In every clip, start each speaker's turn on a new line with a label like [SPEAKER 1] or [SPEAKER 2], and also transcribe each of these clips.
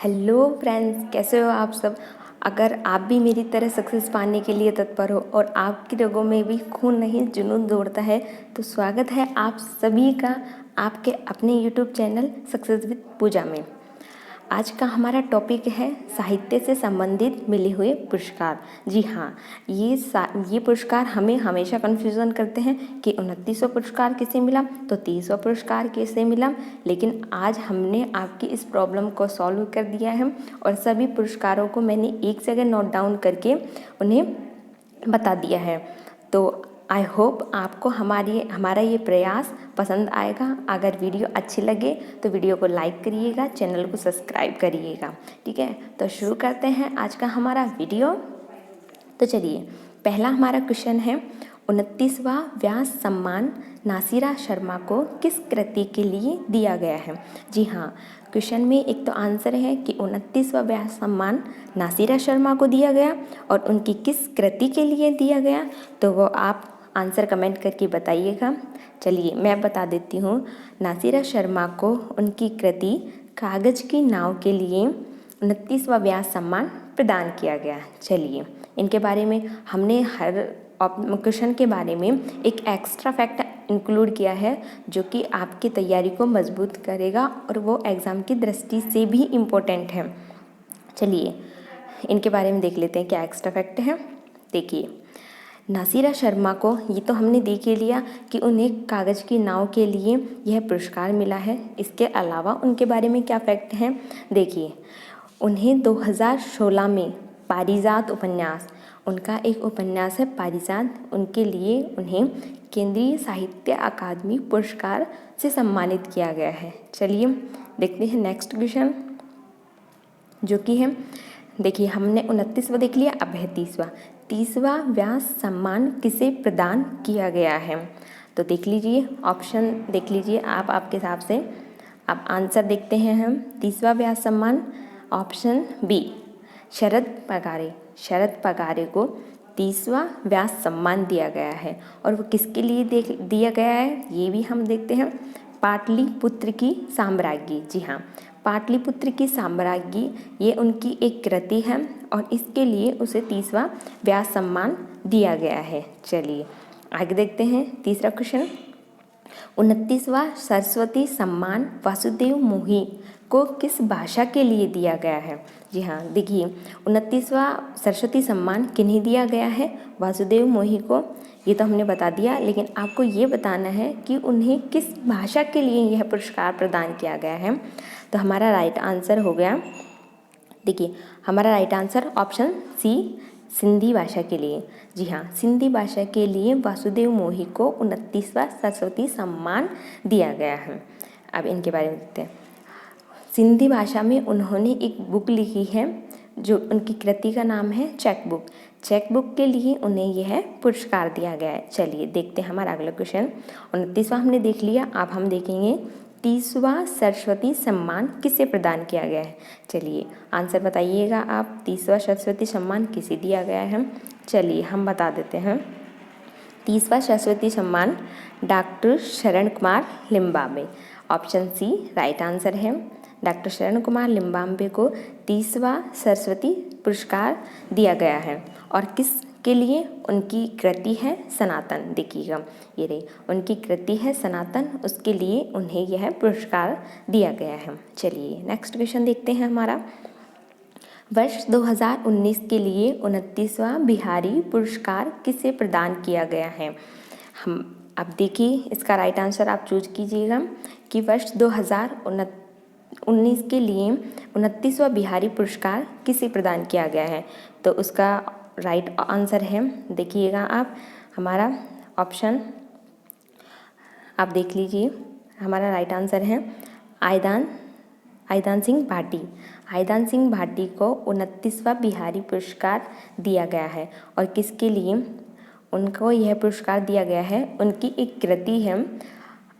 [SPEAKER 1] Hello friends, कैसे हो आप सब। अगर आप भी मेरी तरह सक्सेस पाने के लिए तत्पर हो और आपकी रगों में भी खून नहीं जुनून दौड़ता है तो स्वागत है आप सभी का आपके अपने यूट्यूब चैनल सक्सेस विद पूजा में। आज का हमारा टॉपिक है साहित्य से संबंधित मिले हुए पुरस्कार। जी हाँ, ये पुरस्कार हमें हमेशा कन्फ्यूज़न करते हैं कि 29वां पुरस्कार किसे मिला तो 30वां पुरस्कार किसे मिला, लेकिन आज हमने आपकी इस प्रॉब्लम को सॉल्व कर दिया है और सभी पुरस्कारों को मैंने एक जगह नोट डाउन करके उन्हें बता दिया है। तो आई होप आपको हमारा ये प्रयास पसंद आएगा। अगर वीडियो अच्छी लगे तो वीडियो को लाइक करिएगा, चैनल को सब्सक्राइब करिएगा। ठीक है, तो शुरू करते हैं आज का हमारा वीडियो। तो चलिए, पहला हमारा क्वेश्चन है 29वां व्यास सम्मान नासिरा शर्मा को किस कृति के लिए दिया गया है। जी हाँ, क्वेश्चन में एक तो आंसर है कि 29वां व्यास सम्मान नासिरा शर्मा को दिया गया और उनकी किस कृति के लिए दिया गया, तो वो आप आंसर कमेंट करके बताइएगा। चलिए मैं बता देती हूँ। नासिरा शर्मा को उनकी कृति कागज़ की नाव के लिए 29वां व्यास सम्मान प्रदान किया गया। चलिए, इनके बारे में हमने हर क्वेश्चन के बारे में एक एक्स्ट्रा फैक्ट इंक्लूड किया है जो कि आपकी तैयारी को मजबूत करेगा और वो एग्ज़ाम की दृष्टि से भी इम्पोर्टेंट है। चलिए इनके बारे में देख लेते हैं क्या एक्स्ट्रा फैक्ट है। देखिए, नासिरा शर्मा को ये तो हमने देख ही लिया कि उन्हें कागज़ की नाव के लिए यह पुरस्कार मिला है। इसके अलावा उनके बारे में क्या फैक्ट हैं, देखिए, उन्हें 2016 में पारिजात उपन्यास, उनका एक उपन्यास है पारिजात, उनके लिए उन्हें केंद्रीय साहित्य अकादमी पुरस्कार से सम्मानित किया गया है। चलिए देखते हैं नेक्स्ट क्वेश्चन जो कि है, देखिए हमने 29वां देख लिया, अब है 30वां व्यास सम्मान किसे प्रदान किया गया है। तो देख लीजिए, ऑप्शन देख लीजिए आप आपके हिसाब से। अब आंसर देखते हैं हम। 30वां व्यास सम्मान ऑप्शन बी शरद पगारे को 30वां व्यास सम्मान दिया गया है और वो किसके लिए दिया गया है ये भी हम देखते हैं। पाटलिपुत्र की साम्राज्ञी, जी हाँ, पाटलिपुत्र की साम्राज्ञी ये उनकी एक कृति है और इसके लिए उसे 30वां व्यास सम्मान दिया गया है। चलिए आगे देखते हैं तीसरा क्वेश्चन। 29वां सरस्वती सम्मान वासुदेव मोही को किस भाषा के लिए दिया गया है। जी हाँ, देखिए 29वां सरस्वती सम्मान किन्हें दिया गया है, वासुदेव मोही को, ये तो हमने बता दिया, लेकिन आपको ये बताना है कि उन्हें किस भाषा के लिए यह पुरस्कार प्रदान किया गया है। तो हमारा राइट आंसर हो गया, देखिए हमारा right answer option C Sindhi भाषा के लिए। जी हाँ, सिंधी भाषा के लिए वासुदेव मोही को 29वां सरस्वती सम्मान दिया गया है। अब इनके बारे में देखते हैं। सिंधी भाषा में उन्होंने एक बुक लिखी है जो उनकी कृति का नाम है चेक बुक के लिए उन्हें यह पुरस्कार दिया गया है। चलिए देखते हैं हमारा अगला क्वेश्चन। 29वां हमने देख लिया, अब हम देखेंगे 30वां सरस्वती सम्मान किसे प्रदान किया गया है। चलिए आंसर बताइएगा आप, 30वां सरस्वती सम्मान किसे दिया गया है। चलिए हम बता देते हैं। 30वां Saraswati Samman doctor Sharan Kumar Limbale, option C right answer है। डॉक्टर शरण कुमार लिम्बाम्बे को 30वां सरस्वती पुरस्कार दिया गया है और किस के लिए, उनकी कृति है सनातन। देखिएगा ये रही उनकी कृति है सनातन, उसके लिए उन्हें यह पुरस्कार दिया गया है। चलिए नेक्स्ट क्वेश्चन देखते हैं हमारा। वर्ष 2019 के लिए 29वां बिहारी पुरस्कार किसे प्रदान किया गया है। हम अब देखिए इसका राइट आंसर आप चूज कीजिएगा कि वर्ष 2019 के लिए 29वां बिहारी पुरस्कार किसे प्रदान किया गया है। तो उसका राइट आंसर है, देखिएगा आप, हमारा ऑप्शन आप देख लीजिए, हमारा राइट आंसर है आइदान सिंह भाटी को 29वां बिहारी पुरस्कार दिया गया है और किसके लिए उनको यह पुरस्कार दिया गया है, उनकी एक कृति है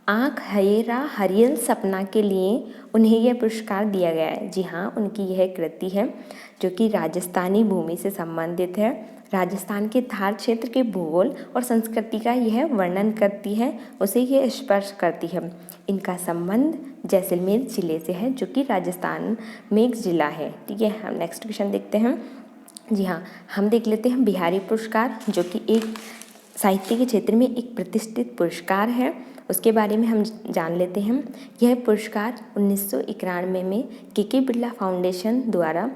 [SPEAKER 1] आँख हयेरा हरियल सपना के लिए उन्हें यह पुरस्कार दिया गया है। जी हाँ, उनकी यह कृति है जो कि राजस्थानी भूमि से संबंधित है। राजस्थान के थार क्षेत्र के भूगोल और संस्कृति का यह वर्णन करती है, उसे यह स्पर्श करती है। इनका संबंध जैसलमेर ज़िले से है, जो कि राजस्थान में एक ज़िला है। ठीक है, हम नेक्स्ट क्वेश्चन देखते हैं। जी हाँ, हम देख लेते हैं बिहारी पुरस्कार, जो कि एक साहित्य के क्षेत्र में एक प्रतिष्ठित पुरस्कार है। उसके बारे में हम जान लेते हैं। यह पुरस्कार 1991 में के बिरला फाउंडेशन द्वारा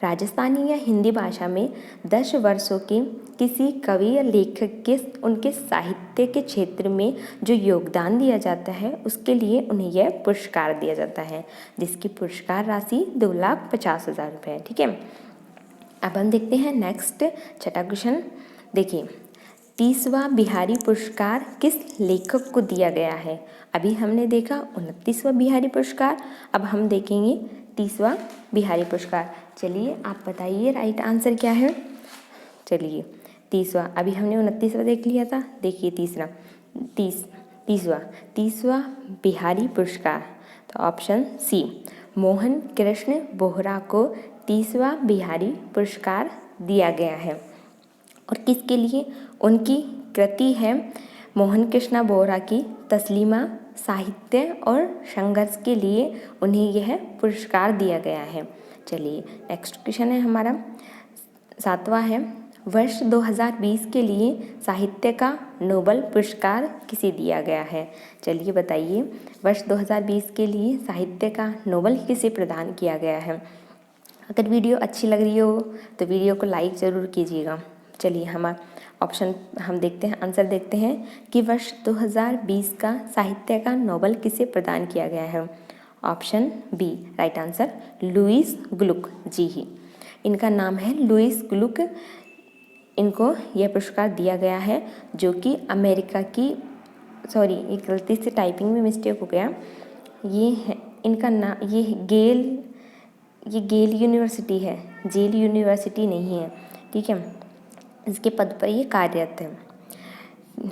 [SPEAKER 1] राजस्थानी या हिंदी भाषा में 10 वर्षों के किसी कवि या लेखक के उनके साहित्य के क्षेत्र में जो योगदान दिया जाता है, उसके लिए उन्हें यह पुरस्कार दिया जाता है, जिसकी पुरस्कार राशि 2,50,000 रुपये है। ठीक है, अब हम देखते हैं नेक्स्ट छठा क्वेश्चन। देखिए, 30वां बिहारी पुरस्कार किस लेखक को दिया गया है? अभी हमने देखा 29वां बिहारी पुरस्कार, अब हम देखेंगे 30वां बिहारी पुरस्कार। चलिए आप बताइए राइट आंसर क्या है। चलिए 30वां, अभी हमने 29वां देख लिया था, देखिए 30वां बिहारी पुरस्कार, तो ऑप्शन सी, मोहन कृष्ण बोहरा को 30वां बिहारी पुरस्कार दिया गया है। और किसके लिए? उनकी कृति है मोहन कृष्ण बोहरा की तस्लीमा साहित्य और संघर्ष के लिए उन्हें यह पुरस्कार दिया गया है। चलिए नेक्स्ट क्वेश्चन है हमारा 7वां है, वर्ष 2020 के लिए साहित्य का नोबेल पुरस्कार किसे दिया गया है? चलिए बताइए, वर्ष 2020 के लिए साहित्य का नोबेल किसे प्रदान किया गया है? अगर वीडियो अच्छी लग रही हो तो वीडियो को लाइक ज़रूर कीजिएगा। चलिए हम ऑप्शन हम देखते हैं, आंसर देखते हैं कि वर्ष 2020 का साहित्य का नोबेल किसे प्रदान किया गया है। Option B right answer, Louise Gluck ji ही, इनका नाम है लुईस ग्लुक। इनको यह पुरस्कार दिया गया है, जो कि अमेरिका की, सॉरी एक गलती से टाइपिंग में मिस्टेक हो गया, ये है इनका नाम, ये गेल यूनिवर्सिटी है, जेल यूनिवर्सिटी नहीं है। ठीक है, इसके पद पर ये कार्यरत है।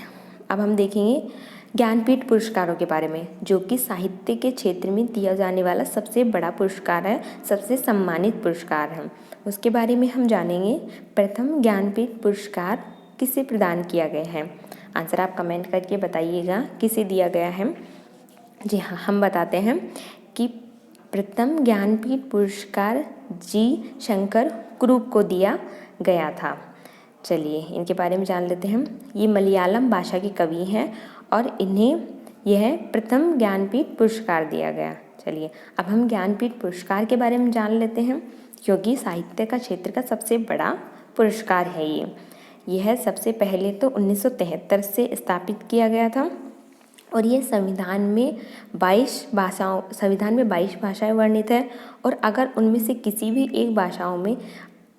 [SPEAKER 1] अब हम देखेंगे ज्ञानपीठ पुरस्कारों के बारे में, जो कि साहित्य के क्षेत्र में दिया जाने वाला सबसे बड़ा पुरस्कार है, सबसे सम्मानित पुरस्कार है। उसके बारे में हम जानेंगे। प्रथम ज्ञानपीठ पुरस्कार किसे प्रदान किया गया है? आंसर आप कमेंट करके बताइएगा किसे दिया गया है। जी हाँ, हम बताते हैं कि प्रथम ज्ञानपीठ पुरस्कार जी शंकर कुरूप को दिया गया था। चलिए इनके बारे में जान लेते हैं। ये मलयालम भाषा के कवि हैं और इन्हें यह प्रथम ज्ञानपीठ पुरस्कार दिया गया। चलिए अब हम ज्ञानपीठ पुरस्कार के बारे में जान लेते हैं, क्योंकि साहित्य का क्षेत्र का सबसे बड़ा पुरस्कार है ये। यह सबसे पहले तो 1973 से स्थापित किया गया था और ये संविधान में 22 भाषाएं वर्णित है, और अगर उनमें से किसी भी एक भाषाओं में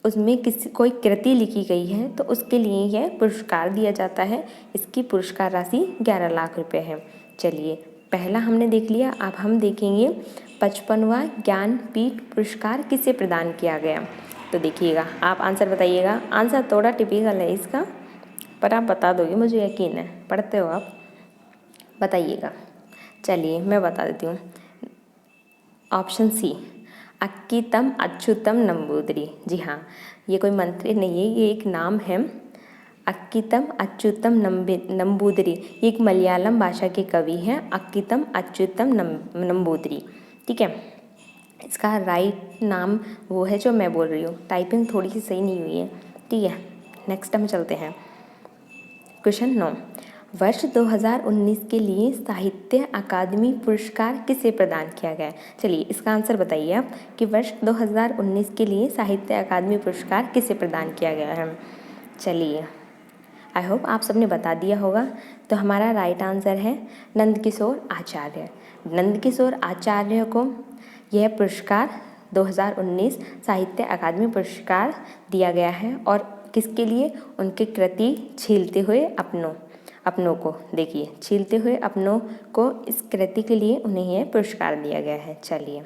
[SPEAKER 1] उसमें कोई कृति लिखी गई है तो उसके लिए यह पुरस्कार दिया जाता है। इसकी पुरस्कार राशि 11 लाख रुपए है। चलिए पहला हमने देख लिया, अब हम देखेंगे 55वां ज्ञानपीठ पुरस्कार किसे प्रदान किया गया। तो देखिएगा, आप आंसर बताइएगा। आंसर थोड़ा टिपिकल है इसका, पर आप बता दोगे, मुझे यकीन है, पढ़ते हो आप, बताइएगा। चलिए मैं बता देती हूँ। Option C, Akkitham Achyuthan Namboothiri. जी हाँ, ये कोई मंत्री नहीं है, ये एक नाम है। अक्कीतम अच्युतम नंबूदरी, ये एक मलयालम भाषा के कवि हैं, अक्कीतम अच्युतम नंबूदरी। ठीक है, इसका राइट नाम वो है जो मैं बोल रही हूँ, टाइपिंग थोड़ी सी सही नहीं हुई है। ठीक है, नेक्स्ट हम चलते हैं। क्वेश्चन 9, वर्ष 2019 के लिए साहित्य अकादमी पुरस्कार किसे प्रदान किया गया है? चलिए इसका आंसर बताइए आप कि वर्ष 2019 के लिए साहित्य अकादमी पुरस्कार किसे प्रदान किया गया है। चलिए आई होप आप सबने बता दिया होगा। तो हमारा राइट आंसर है नंदकिशोर आचार्य। नंदकिशोर आचार्य को यह पुरस्कार 2019 साहित्य अकादमी पुरस्कार दिया गया है, और किसके लिए? उनकी कृति छीलते हुए अपनों को, देखिए छीलते हुए अपनों को, इस कृति के लिए उन्हें यह पुरस्कार दिया गया है। चलिए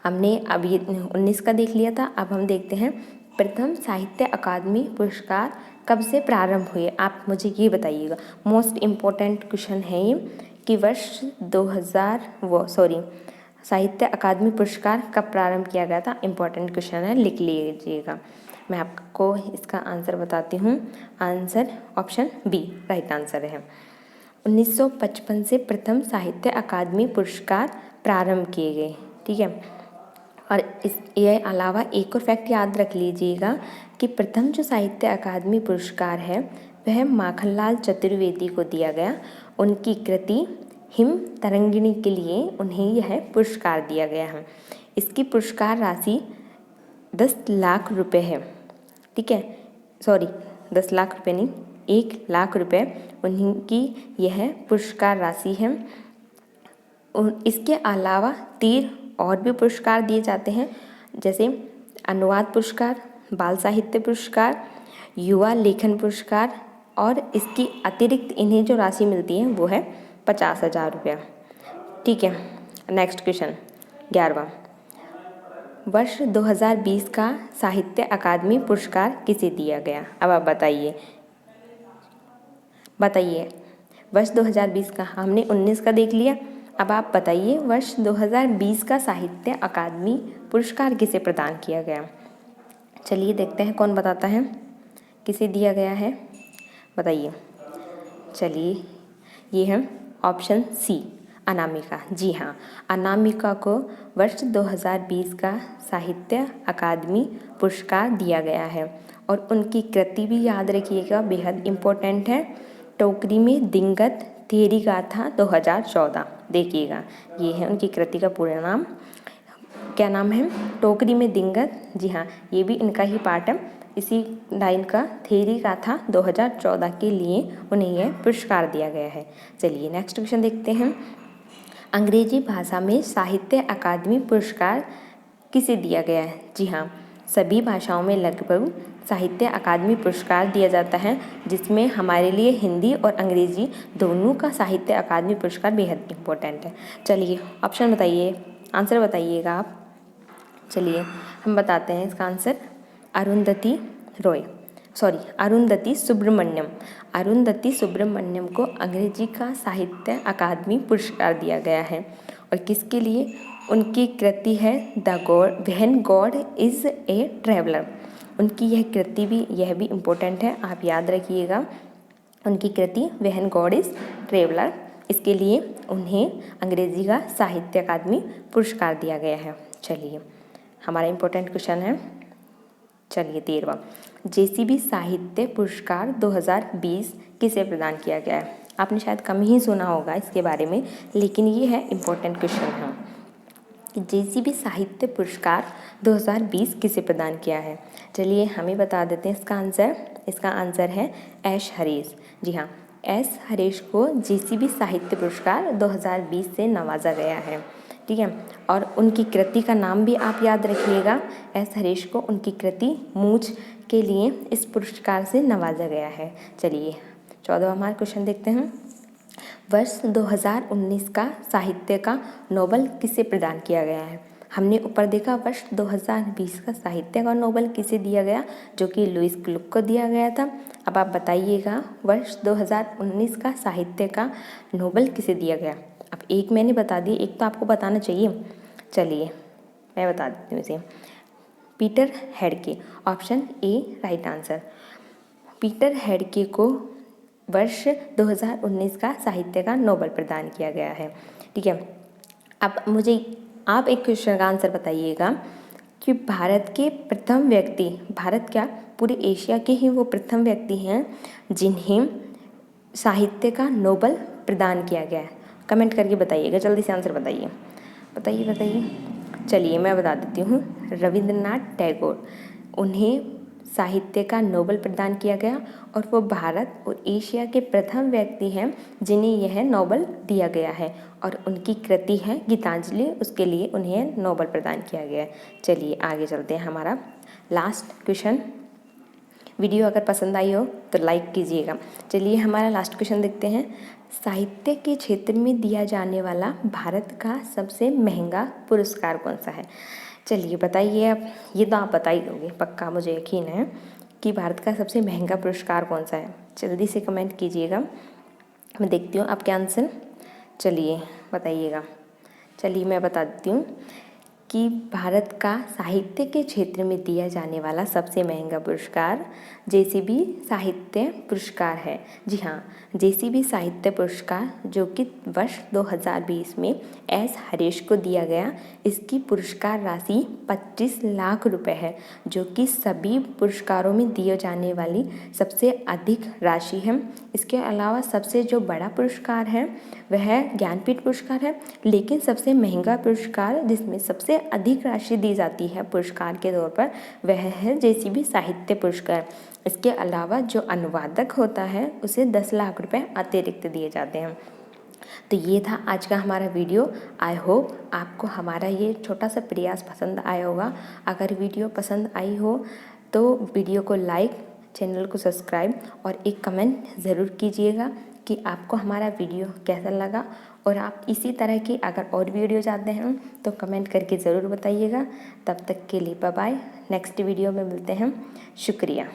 [SPEAKER 1] हमने अब ये 19 का देख लिया था, अब हम देखते हैं प्रथम साहित्य अकादमी पुरस्कार कब से प्रारंभ हुए। आप मुझे ये बताइएगा, मोस्ट इम्पोर्टेंट क्वेश्चन है ये, कि वर्ष साहित्य अकादमी पुरस्कार कब प्रारंभ किया गया था। इम्पोर्टेंट क्वेश्चन है, लिख लीजिएगा। मैं आपको इसका आंसर बताती हूँ। Answer option B right answer है। 1955 से प्रथम साहित्य अकादमी पुरस्कार प्रारंभ किए गए। ठीक है, और ये अलावा एक और फैक्ट याद रख लीजिएगा कि प्रथम जो साहित्य अकादमी पुरस्कार है वह माखनलाल चतुर्वेदी को दिया गया। उनकी कृति हिम तरंगिणी के लिए उन्हें यह पुरस्कार दिया गया है। इसकी पुरस्कार राशि 10 लाख रुपए है। ठीक है, सॉरी 10 लाख रुपए नहीं, 1 लाख रुपए उनकी यह पुरस्कार राशि है। इसके अलावा 3 और भी पुरस्कार दिए जाते हैं, जैसे अनुवाद पुरस्कार, बाल साहित्य पुरस्कार, युवा लेखन पुरस्कार, और इसकी अतिरिक्त इन्हें जो राशि मिलती है वो है 50,000 रुपया। ठीक है, नेक्स्ट क्वेश्चन 11वां, वर्ष 2020 का साहित्य अकादमी पुरस्कार किसे दिया गया? अब आप बताइए वर्ष 2020 का, हमने 19 का देख लिया। अब आप बताइए वर्ष 2020 का साहित्य अकादमी पुरस्कार किसे प्रदान किया गया? चलिए देखते हैं कौन बताता है, किसे दिया गया है, बताइए। चलिए, ये है ऑप्शन सी, अनामिका। जी हाँ, अनामिका को वर्ष 2020 का साहित्य अकादमी पुरस्कार दिया गया है। और उनकी कृति भी याद रखिएगा, बेहद इम्पोर्टेंट है, टोकरी में दिंगत तेरी गाथा 2014। देखिएगा, ये है उनकी कृति का पूरा नाम। क्या नाम है? टोकरी में दिंगत। जी हाँ, ये भी इनका ही पार्ट है। इसी लाइन का थेरी गाथा 2014 के लिए उन्हें यह पुरस्कार दिया गया है। चलिए नेक्स्ट क्वेश्चन देखते हैं, अंग्रेजी भाषा में साहित्य अकादमी पुरस्कार किसे दिया गया है? जी हाँ, सभी भाषाओं में लगभग साहित्य अकादमी पुरस्कार दिया जाता है, जिसमें हमारे लिए हिंदी और अंग्रेजी दोनों का साहित्य अकादमी पुरस्कार बेहद इम्पोर्टेंट है। चलिए ऑप्शन बताइए, आंसर बताइएगा आप। चलिए हम बताते हैं इसका आंसर, अरुंधति सुब्रमण्यम। अरुंधति सुब्रमण्यम को अंग्रेजी का साहित्य अकादमी पुरस्कार दिया गया है। और किसके लिए? उनकी कृति है when God is a traveller. उनकी यह कृति भी, यह भी इम्पोर्टेंट है, आप याद रखिएगा। उनकी कृति व्हेन गॉड इज़ ट्रैवलर, इसके लिए उन्हें अंग्रेजी का साहित्य अकादमी पुरस्कार दिया गया है। चलिए हमारा इम्पोर्टेंट क्वेश्चन है, चलिए 13वां, जेसीबी साहित्य पुरस्कार 2020 किसे प्रदान किया गया है? आपने शायद कम ही सुना होगा इसके बारे में, लेकिन ये है इम्पोर्टेंट क्वेश्चन है कि जेसीबी साहित्य पुरस्कार 2020 किसे प्रदान किया है। चलिए हमें बता देते हैं इसका आंसर। इसका आंसर है एस हरीश। जी हाँ, एस हरीश को जेसीबी साहित्य पुरस्कार 2020 से नवाजा गया है। ठीक है, और उनकी कृति का नाम भी आप याद रखिएगा। एस हरीश को उनकी कृति मूंछ के लिए इस पुरस्कार से नवाजा गया है। चलिए 14वां हमारा क्वेश्चन देखते हैं, वर्ष 2019 का साहित्य का नोबेल किसे प्रदान किया गया है? हमने ऊपर देखा वर्ष 2020 का साहित्य का नोबेल किसे दिया गया, जो कि लुईस ग्लुक को दिया गया था। अब आप बताइएगा वर्ष 2019 का साहित्य का नोबेल किसे दिया गया। अब एक मैंने बता दी, एक तो आपको बताना चाहिए। चलिए मैं बता देती हूँ इसे, Peter Handke. Option A right answer. Peter Handke को वर्ष 2019 का साहित्य का नोबेल प्रदान किया गया है। ठीक है, अब मुझे आप एक क्वेश्चन का आंसर बताइएगा कि भारत के प्रथम व्यक्ति, भारत क्या पूरे एशिया के ही वो प्रथम व्यक्ति हैं जिन्हें साहित्य का नोबेल प्रदान किया गया है। कमेंट करके बताइएगा, जल्दी से आंसर बताइए, बताइए। चलिए मैं बता देती हूँ, रविंद्रनाथ टैगोर, उन्हें साहित्य का नोबेल प्रदान किया गया और वो भारत और एशिया के प्रथम व्यक्ति हैं जिन्हें यह नोबेल दिया गया है। और उनकी कृति है गीतांजलि, उसके लिए उन्हें नोबेल प्रदान किया गया है। चलिए आगे चलते हैं, हमारा लास्ट क्वेश्चन। वीडियो अगर पसंद आई हो तो लाइक कीजिएगा। चलिए हमारा लास्ट क्वेश्चन देखते हैं, साहित्य के क्षेत्र में दिया जाने वाला भारत का सबसे महंगा पुरस्कार कौन सा है? चलिए बताइए आप, ये तो आप बता ही दोगे पक्का, मुझे यकीन है कि भारत का सबसे महंगा पुरस्कार कौन सा है। जल्दी से कमेंट कीजिएगा, मैं देखती हूँ आपके आंसर। चलिए बताइएगा। चलिए मैं बता देती हूँ कि भारत का साहित्य के क्षेत्र में दिया जाने वाला सबसे महंगा पुरस्कार जेसीबी साहित्य पुरस्कार है। जी हाँ, जेसीबी साहित्य पुरस्कार जो कि वर्ष 2020 में एस हरीश को दिया गया। इसकी पुरस्कार राशि 25 लाख रुपए है, जो कि सभी पुरस्कारों में दिए जाने वाली सबसे अधिक राशि है। इसके अलावा सबसे जो बड़ा पुरस्कार है वह ज्ञानपीठ पुरस्कार है, लेकिन सबसे महंगा पुरस्कार जिसमें सबसे अधिक राशि दी जाती है पुरस्कार के तौर पर वह है जेसीबी साहित्य पुरस्कार। इसके अलावा जो अनुवादक होता है उसे 10 लाख रुपए अतिरिक्त दिए जाते हैं। तो ये था आज का हमारा वीडियो। आई होप आपको हमारा ये छोटा सा प्रयास पसंद आया होगा। अगर वीडियो पसंद आई हो तो वीडियो को लाइक, चैनल को सब्सक्राइब और एक कमेंट ज़रूर कीजिएगा कि आपको हमारा वीडियो कैसा लगा। और आप इसी तरह की अगर और वीडियो चाहते हैं तो कमेंट करके ज़रूर बताइएगा। तब तक के लिए बाय बाय। नेक्स्ट वीडियो में मिलते हैं। शुक्रिया।